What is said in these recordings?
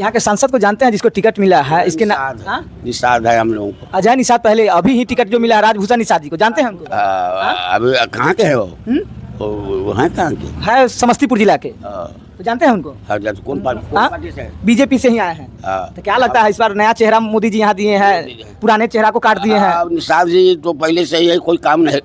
यहाँ के सांसद को जानते हैं जिसको टिकट मिला है, इसके नाम निषाद है हम लोगों को। अजय निषाद, पहले अभी ही टिकट जो मिला है राजभूषण निषाद जी को जानते हैं हमको? अभी कहाँ के है वो हैं कहाँ के? है समस्तीपुर जिला के, तो जानते हैं उनको? कौन पार्टी से? बीजेपी से ही आए हैं। तो क्या लगता है इस बार नया चेहरा मोदी जी यहाँ दिए हैं, पुराने चेहरा को काट दिए हैं? निषाद जी तो पहले से ही कोई काम नहीं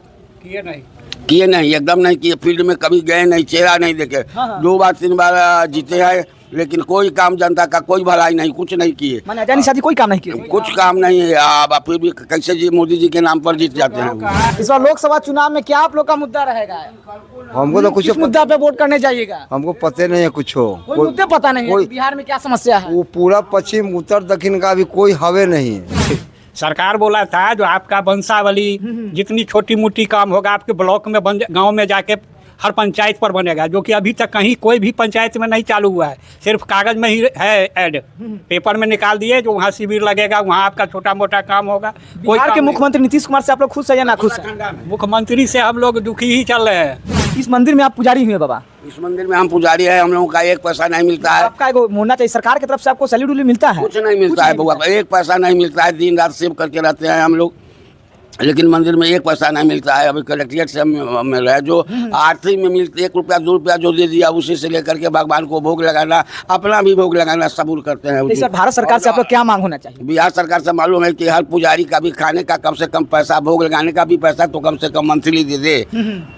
किए नहीं, एकदम नहीं किए। फील्ड में कभी गए नहीं, चेहरा नहीं देखे। 2 बार 3 बार जीते हैं, लेकिन कोई काम जनता का कोई भलाई नहीं, कुछ नहीं किए। अजय निषाद जी कोई काम नहीं किए? कुछ काम नहीं है। अब फिर भी कैसे जी मोदी जी के नाम पर जीत जाते हैं। इस बार लोकसभा चुनाव में क्या आप लोग का मुद्दा रहेगा? हमको तो कुछ मुद्दा पे वोट करने जाइएगा? हमको पता नहीं है कुछ कोई मुद्दे पता नहीं है बिहार में क्या समस्या है? वो पूरा पश्चिम उत्तर दक्षिण का भी कोई हवे नहीं है। सरकार बोला था जो आपका वंशावली जितनी छोटी मोटी काम होगा आपके ब्लॉक में गांव में जाके हर पंचायत पर बनेगा, जो कि अभी तक कहीं कोई भी पंचायत में नहीं चालू हुआ है। सिर्फ कागज में ही है, ऐड पेपर में निकाल दिए जो वहाँ शिविर लगेगा, वहाँ आपका छोटा मोटा काम होगा। बिहार के मुख्यमंत्री नीतीश कुमार से आप लोग खुश है या ना खुश है? मुख्यमंत्री से हम लोग दुखी ही चल रहे हैं। इस मंदिर में आप पुजारी हुए बाबा? इस मंदिर में हम पुजारी है, हम लोगों का 1 पैसा नहीं मिलता है। आपका एगो होना चाहिए, सरकार की तरफ से आपको सैल्यूट मिलता है? कुछ नहीं मिलता है बउआ, 1 पैसा नहीं मिलता है। दिन रात सेव करके रहते हैं हम लोग, लेकिन मंदिर में 1 पैसा नहीं मिलता है। अभी कलेक्ट्रेट से मिल रहा है, जो आर्थिक में मिलती 1 रुपया 2 रुपया जो दे दिया उसी से लेकर के भगवान को भोग लगाना, अपना भी भोग लगाना सबूर करते हैं। सर भारत सरकार से आप लोग क्या मांग होना चाहिए? बिहार सरकार से मालूम है कि हर पुजारी का भी खाने का कम से कम पैसा, भोग लगाने का भी पैसा तो कम से कम मंथली दे दे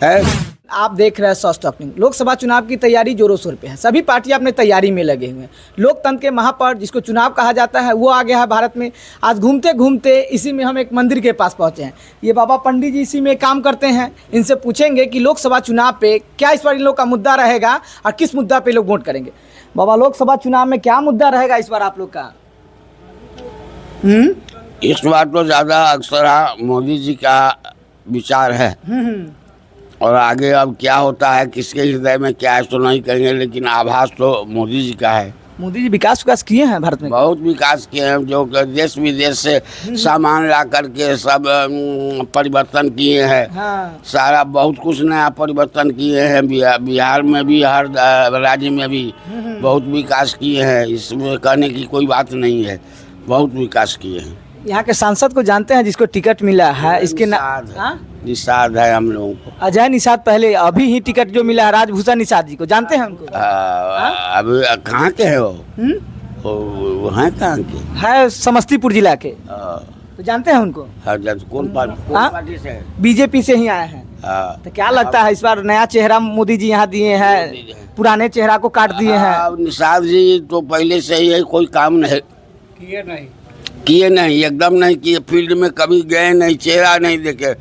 है। आप देख रहे हैं सॉस टॉकिंग। लोकसभा चुनाव की तैयारी जोरों शोर पे है, सभी पार्टियां अपने तैयारी में लगे हुए हैं। लोकतंत्र के महापर्व जिसको चुनाव कहा जाता है वो आ गया है भारत में। आज घूमते घूमते इसी में हम एक मंदिर के पास पहुंचे हैं। ये बाबा पंडित जी इसी में काम करते हैं। इनसे पूछेंगे कि लोकसभा चुनाव पे क्या इस बार इन लोग का मुद्दा रहेगा और किस मुद्दा पे लोग वोट करेंगे। बाबा लोकसभा चुनाव में क्या मुद्दा रहेगा इस बार आप लोग का? इस बार तो ज़्यादा अक्सर मोदी जी का विचार है, और आगे अब क्या होता है, किसके हृदय में क्या है तो नहीं करेंगे, लेकिन आभास तो मोदी जी का है। मोदी जी विकास किए हैं भारत में? बहुत विकास किए हैं, जो देश विदेश से सामान ला करके सब परिवर्तन किए हैं। सारा बहुत कुछ नया परिवर्तन किए हैं। बिहार में भी, हर राज्य में भी बहुत विकास किए हैं। इसमें कहने की कोई बात नहीं है, बहुत विकास किए हैं। यहाँ के सांसद को जानते हैं जिसको टिकट मिला है, इसके नाम निषाद है हम लोगों को। अजय निषाद, पहले अभी ही टिकट जो मिला है राजभूषण निषाद जी को जानते हैं हमको? अभी कहाँ के है वो हैं कहाँ के? है समस्तीपुर जिला के, तो जानते हैं उनको? कौन पार्टी से? बीजेपी से ही आए हैं। तो क्या लगता है इस बार नया चेहरा मोदी जी यहाँ दिए हैं, पुराने चेहरा को काट दिए हैं? निषाद जी तो पहले से ही कोई काम नहीं किए नहीं, एकदम नहीं किए। फील्ड में कभी गए नहीं, चेहरा नहीं देखे।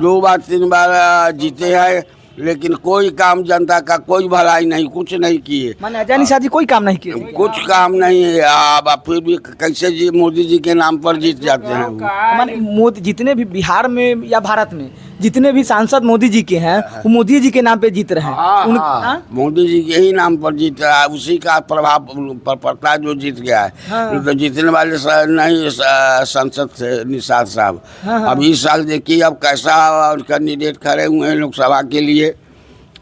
2 बार 3 बार जीते हैं, लेकिन कोई काम जनता का कोई भलाई नहीं, कुछ नहीं किए। अजय निषाद जी कोई काम नहीं किए? कुछ काम नहीं है। अब फिर भी कैसे जी मोदी जी के नाम पर जीत जाते हैं। मोदी जितने भी बिहार में या भारत में जितने भी सांसद मोदी जी के हैं वो मोदी जी के नाम पे जीत रहे हैं। मोदी जी के ही नाम पर जीत रहा है, उसी का प्रभाव पड़ता है जो जीत गया है। तो जीतने वाले नहीं सांसद थे निषाद साहब। अब इस साल देखिए अब कैसा कैंडिडेट खड़े हुए हैं लोकसभा के लिए।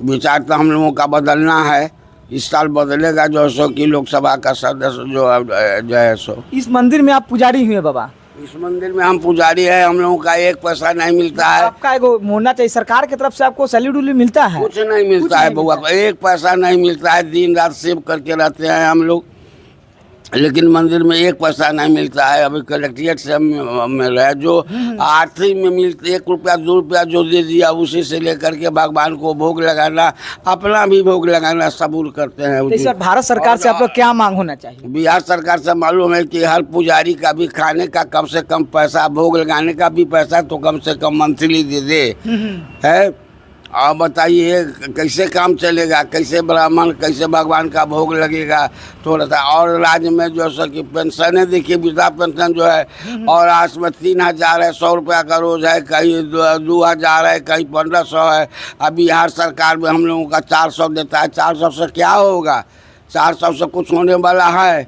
विचार तो हम लोगों का बदलना है, इस साल बदलेगा जो सो कि लोकसभा का सदस्य जो है सो। इस मंदिर में आप पुजारी हुए बाबा? इस मंदिर में हम पुजारी है, हम लोगों का 1 पैसा नहीं मिलता है। आपका एगो होना चाहिए, सरकार की तरफ से आपको सैल्यूट मिलता है? कुछ नहीं मिलता है बउआ, 1 पैसा नहीं मिलता है। दिन रात सेव करके रहते हैं हम लोग, लेकिन मंदिर में 1 पैसा नहीं मिलता है। अभी कलेक्ट्रेट से मिल रहा है, जो आर्थिक में मिलती 1 रुपया 2 रुपया जो दे दिया उसी से लेकर के भगवान को भोग लगाना, अपना भी भोग लगाना सबूर करते हैं। तो सर भारत सरकार से आप लोग क्या मांग होना चाहिए? बिहार सरकार से मालूम है कि हर पुजारी का भी खाने का कम से कम पैसा, भोग लगाने का भी पैसा तो कम से कम मंथली दे दे है। आप बताइए कैसे काम चलेगा, कैसे ब्राह्मण, कैसे भगवान का भोग लगेगा थोड़ा सा। और राज्य में जो है कि पेंशन है, देखिए वृद्धा पेंशन जो है, और आज में 3000 है, 100 रुपया का रोज है, कहीं 2000 है, कहीं 1500 है। अब बिहार सरकार में हम लोगों का 400 देता है। 400 से क्या होगा? 400 से कुछ होने वाला है?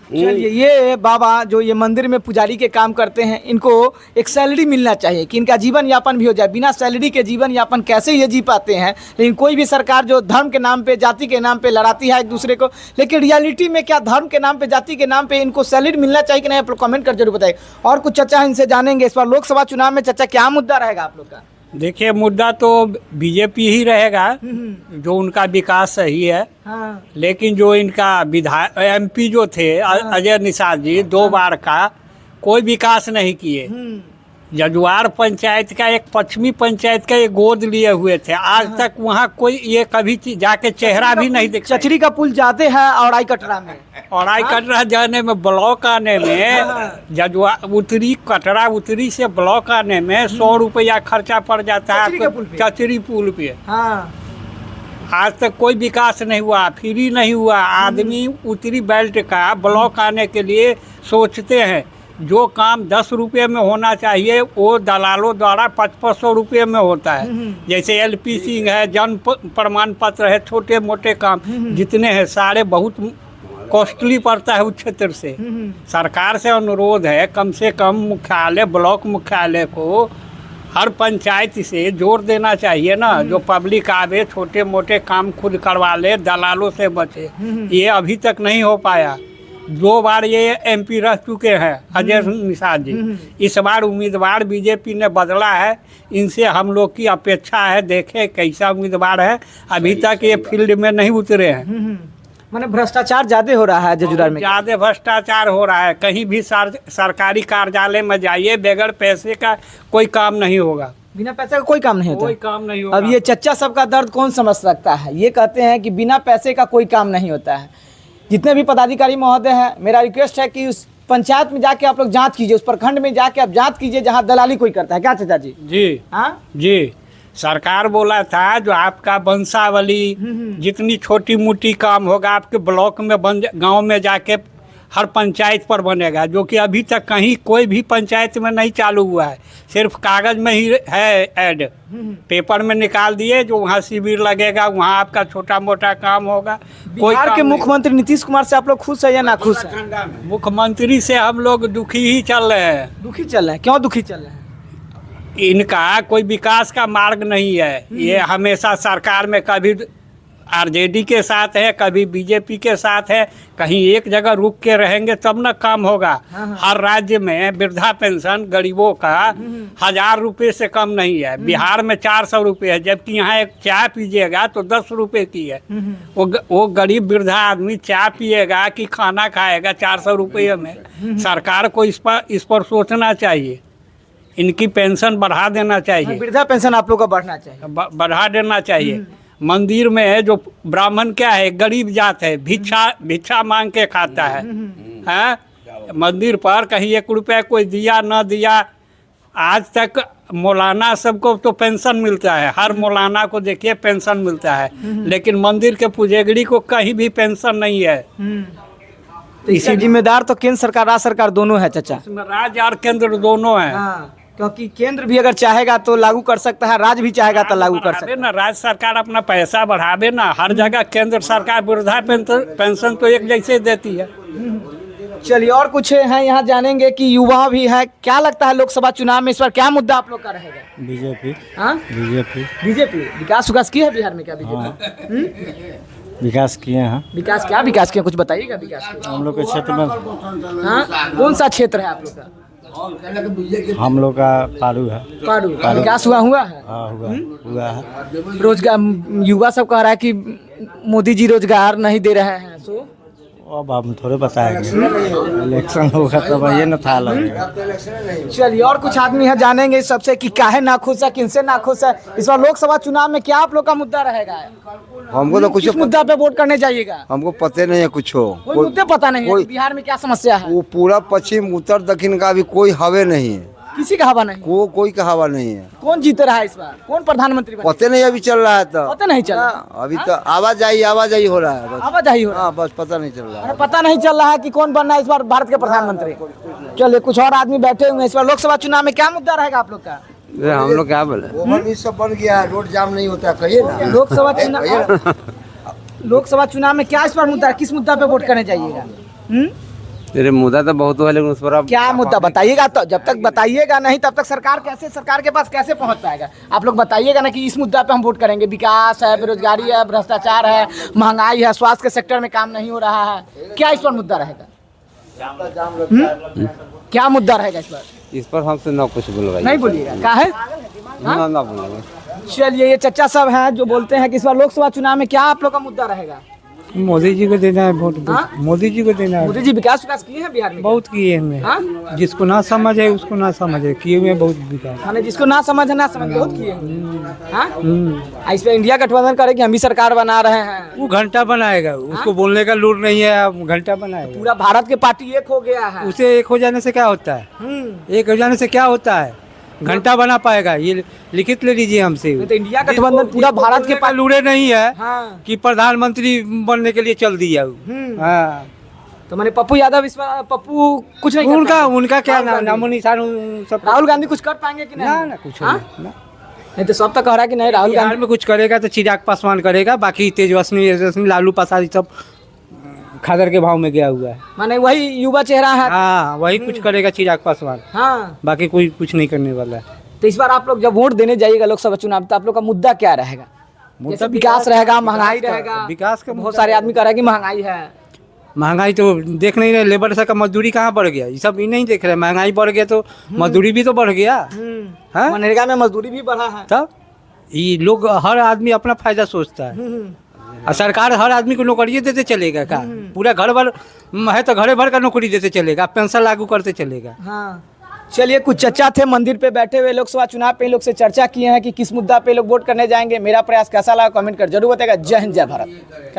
चलिए, ये बाबा जो ये मंदिर में पुजारी के काम करते हैं, इनको एक सैलरी मिलना चाहिए कि इनका जीवन यापन भी हो जाए। बिना सैलरी के जीवन यापन कैसे ये जी पाते हैं? लेकिन कोई भी सरकार जो धर्म के नाम पे, जाति के नाम पे लड़ाती है एक दूसरे को, लेकिन रियलिटी में क्या धर्म के नाम पे, जाति के नाम पे इनको सैलरी मिलना चाहिए कि नहीं? आप लोग कमेंट कर जरूर बताइए। और कुछ चर्चा इनसे जानेंगे इस बार लोकसभा चुनाव में। चर्चा क्या मुद्दा रहेगा आप लोग का? देखिए, मुद्दा तो बीजेपी ही रहेगा, जो उनका विकास सही है। हाँ। लेकिन जो इनका विधायक एमपी जो थे अजय निषाद जी, 2 बार का कोई विकास नहीं किए। जजुआर पंचायत का, एक पश्चिमी पंचायत का ये गोद लिए हुए थे, आज तक वहाँ कोई ये कभी जाके चेहरा भी नहीं दिखा। चचरी का पुल जाते हैं और आई कटरा में, और आई कटरा जाने में, ब्लॉक आने में, जजुआर उतरी, कटरा उतरी से ब्लॉक आने में 100 रुपया खर्चा पड़ जाता है आपको चचरी पुल पे। हाँ। आज तक कोई विकास नहीं हुआ, फ्री नहीं हुआ। आदमी उतरी बेल्ट का ब्लॉक आने के लिए सोचते हैं, जो काम 10 रुपये में होना चाहिए वो दलालों द्वारा 500 रुपये में होता है। जैसे LPC है, जन्म प्रमाण पत्र है, छोटे मोटे काम जितने हैं सारे बहुत कॉस्टली पड़ता है उस क्षेत्र से। सरकार से अनुरोध है, कम से कम मुख्यालय, ब्लॉक मुख्यालय को हर पंचायत से जोड़ देना चाहिए ना, जो पब्लिक आवे, छोटे मोटे काम खुद करवा ले, दलालों से बचे। ये अभी तक नहीं हो पाया। 2 बार ये MP रह चुके हैं अजय निषाद जी। इस बार उम्मीदवार बीजेपी ने बदला है, इनसे हम लोग की अपेक्षा है, देखें कैसा उम्मीदवार है। अभी तक ये फील्ड में नहीं उतरे हैं। माने भ्रष्टाचार ज्यादा हो रहा है जजुआर में। ज़्यादा भ्रष्टाचार हो रहा है। कहीं भी सरकारी कार्यालय में जाइए, बगैर पैसे का कोई काम नहीं होगा। बिना पैसे का कोई काम नहीं होता। कोई काम नहीं होगा। अब ये चच्चा सबका दर्द कौन समझ सकता है? ये कहते हैं कि बिना पैसे का कोई काम नहीं होता है। जितने भी पदाधिकारी महोदय हैं, मेरा रिक्वेस्ट है कि उस पंचायत में जाके आप लोग जांच कीजिए, उस प्रखंड में जाके आप जांच कीजिए जहां दलाली कोई करता है। क्या चाचा जी? जी हाँ जी, सरकार बोला था जो आपका वंशावली, जितनी छोटी मोटी काम होगा आपके ब्लॉक में गांव में जाके हर पंचायत पर बनेगा, जो कि अभी तक कहीं कोई भी पंचायत में नहीं चालू हुआ है। सिर्फ कागज में ही है ऐड, पेपर में निकाल दिए, जो वहाँ शिविर लगेगा, वहाँ आपका छोटा मोटा काम होगा। बिहार के मुख्यमंत्री नीतीश कुमार से आप लोग खुश है या ना खुश है? मुख्यमंत्री से हम लोग दुखी ही चल रहे हैं। दुखी चल रहे हैं? क्यों दुखी चल रहे हैं? इनका कोई विकास का मार्ग नहीं है। ये हमेशा सरकार में कभी RJD के साथ है, कभी बीजेपी के साथ है। कहीं एक जगह रुक के रहेंगे तब ना काम होगा। हर राज्य में वृद्धा पेंशन गरीबों का 1000 रुपये से कम नहीं है। बिहार में 400 रुपये है, जबकि यहाँ एक चाय पीजिएगा तो 10 रुपये की है। वो गरीब वृद्धा आदमी चाय पिएगा कि खाना खाएगा 400 रुपये में? सरकार को इस पर सोचना चाहिए। इनकी पेंशन बढ़ा देना चाहिए। वृद्धा पेंशन आप लोग का बढ़ना चाहिए, बढ़ा देना चाहिए। मंदिर में जो ब्राह्मण क्या है, गरीब जात है, भिक्षा मांग के खाता है। हैं? मंदिर पर कहीं 1 रुपया कोई दिया न दिया। आज तक मौलाना सबको तो पेंशन मिलता है, हर मौलाना को देखिए पेंशन मिलता है, लेकिन मंदिर के पुजेगड़ी को कहीं भी पेंशन नहीं है। तो इसी जिम्मेदार तो केंद्र सरकार, राज्य सरकार दोनों है चाचा। राज्य और केंद्र दोनों है। क्योंकि केंद्र भी अगर चाहेगा तो लागू कर सकता है, राज्य भी चाहेगा तो लागू कर सकता है ना। राज्य सरकार अपना पैसा बढ़ावे ना, हर जगह केंद्र सरकार वृद्धा पेंशन तो एक जैसे देती है। चलिए, और कुछ हैं यहाँ जानेंगे कि युवा भी है। क्या लगता है लोकसभा चुनाव में इस बार क्या मुद्दा आप लोग का रहेगा? बीजेपी। हाँ, बीजेपी विकास की है बिहार में? क्या बीजेपी विकास किए हैं? विकास क्या विकास किया, कुछ बताइएगा विकास के? हम लोग के क्षेत्र में। हाँ, कौन सा क्षेत्र है आप लोग का? हम लोग का पारू है। पारू विकास हुआ है? हाँ, हुआ है। रोजगार, युवा सब कह रहा है कि मोदी जी रोजगार नहीं दे रहे हैं। सो अब हम थोड़े बताएंगे, इलेक्शन होगा तब ये न था लगेगा। चलिए, और कुछ आदमी है जानेंगे सबसे कि काहे नाखुश है, किनसे नाखुश है। इस बार लोकसभा चुनाव में क्या आप लोग का मुद्दा रहेगा? हमको तो कुछ मुद्दा पे वोट करने जाइएगा? हमको पते नहीं है कुछ। कोई मुद्दे पता नहीं है बिहार में क्या समस्या है? वो पूरा पश्चिम उत्तर दक्षिण का अभी कोई हवा नहीं है। किसी का हवा नहीं? कोई का हवा नहीं है। कौन जीत रहा है इस बार? कौन प्रधानमंत्री बने? पते नहीं अभी चल रहा है। तो पता नहीं चल रहा अभी तो आवाजाही हो रहा है। आवाजाही हो रहा है, बस पता नहीं चल रहा है। पता नहीं चल रहा है कि कौन बनना है इस बार भारत के प्रधानमंत्री। चलिए, कुछ और आदमी बैठे हुए हैं। इस बार लोकसभा चुनाव में क्या मुद्दा रहेगा आप लोग का? हम लोग क्या बोले, सब बन गया, रोड जाम नहीं होता, कहिए ना। लोकसभा चुनाव में क्या इस बार मुद्दा, किस मुद्दा पे वोट करने जाइएगा? तेरे मुद्दा तो बहुत है लेकिन उस पर अब क्या मुद्दा बताइएगा, तो जब तक बताइएगा नहीं तब तक सरकार के पास कैसे पहुंच पाएगा। आप लोग बताइएगा ना कि इस मुद्दा पे हम वोट करेंगे, विकास है, बेरोजगारी है, भ्रष्टाचार है, महंगाई है, स्वास्थ्य के सेक्टर में काम नहीं हो रहा है, क्या इस पर मुद्दा रहेगा? क्या मुद्दा रहेगा इस पर? हमसे ना कुछ बोलवाइए। नहीं बोलिएगा, क्या है? ना बोलेंगे। चलिए, ये चचा सब हैं जो बोलते हैं कि इस बार लोकसभा चुनाव में क्या आप लोग का मुद्दा रहेगा? मोदी जी को देना है वोट, हाँ? मोदी जी को देना है। मोदी जी विकास किए हैं बिहार में? बहुत किए हैं, हाँ? जिसको ना समझ है उसको ना समझ है, किए हुए बहुत विकास। माने जिसको ना समझ है, ना समझ बहुत किए हैं। हाँ? इस पे इंडिया गठबंधन करे कि हम भी सरकार बना रहे हैं। वो घंटा बनाएगा, उसको बोलने का लूर नहीं है, अब घंटा बनाएगा। पूरा भारत के पार्टी एक हो गया है। उसे एक हो जाने से क्या होता है? एक हो जाने से क्या होता है? घंटा बना पाएगा? ये लिखित ले लीजिए हमसे। तो इंडिया गठबंधन पूरा भारत के पार्टी लूरे नहीं है हाँ। कि प्रधानमंत्री बनने के लिए चल दिया। हाँ, तो मैंने पप्पू यादव इस बार पप्पू कुछ नहीं कर उनका पाएंगे। उनका क्या राहुल गांधी। नामो निशान सब। राहुल गांधी कुछ कर पाएंगे कि नहीं? ना कुछ हाँ? नहीं। नहीं तो सब तो कह रहा है कि नहीं राहुल बिहार गांधी में कुछ करेगा तो चिराग पासवान करेगा, बाकी तेजस्वी लालू प्रसाद ये सब खादर के भाव में गया हुआ है। माने वही युवा चेहरा है। हाँ, वही कुछ करेगा चिराग पासवान, हाँ। बाकी कोई कुछ नहीं करने वाला है। तो इस बार आप लोग जब वोट देने जाइएगा लोकसभा चुनाव, तो आप लोग का मुद्दा क्या रहेगा? जैसे विकास रहेगा, महंगाई रहेगा। विकास का बहुत सारे आदमी कह रहे हैं कि महंगाई है। महंगाई तो देख नहीं रहे, लेबर का मजदूरी कहाँ बढ़ गया, ये सब ये नहीं देख रहे। महंगाई बढ़ गया तो मजदूरी भी तो बढ़ गया। हाँ? मनरेगा में मजदूरी भी बढ़ा है। तब ये लोग, हर आदमी अपना फायदा सोचता है, और सरकार हर आदमी को नौकरी देते चलेगा का? पूरा घर भर है तो घरे भर का नौकरी देते चलेगा, पेंशन लागू करते चलेगा। हाँ। चलिए, कुछ चचा थे मंदिर पे बैठे हुए, लोकसभा चुनाव पे इन लोग से चर्चा किए हैं कि किस मुद्दा पे लोग वोट करने जाएंगे। मेरा प्रयास कैसा लगा कमेंट कर जरूर बताएगा। जय हिंद, जय भारत।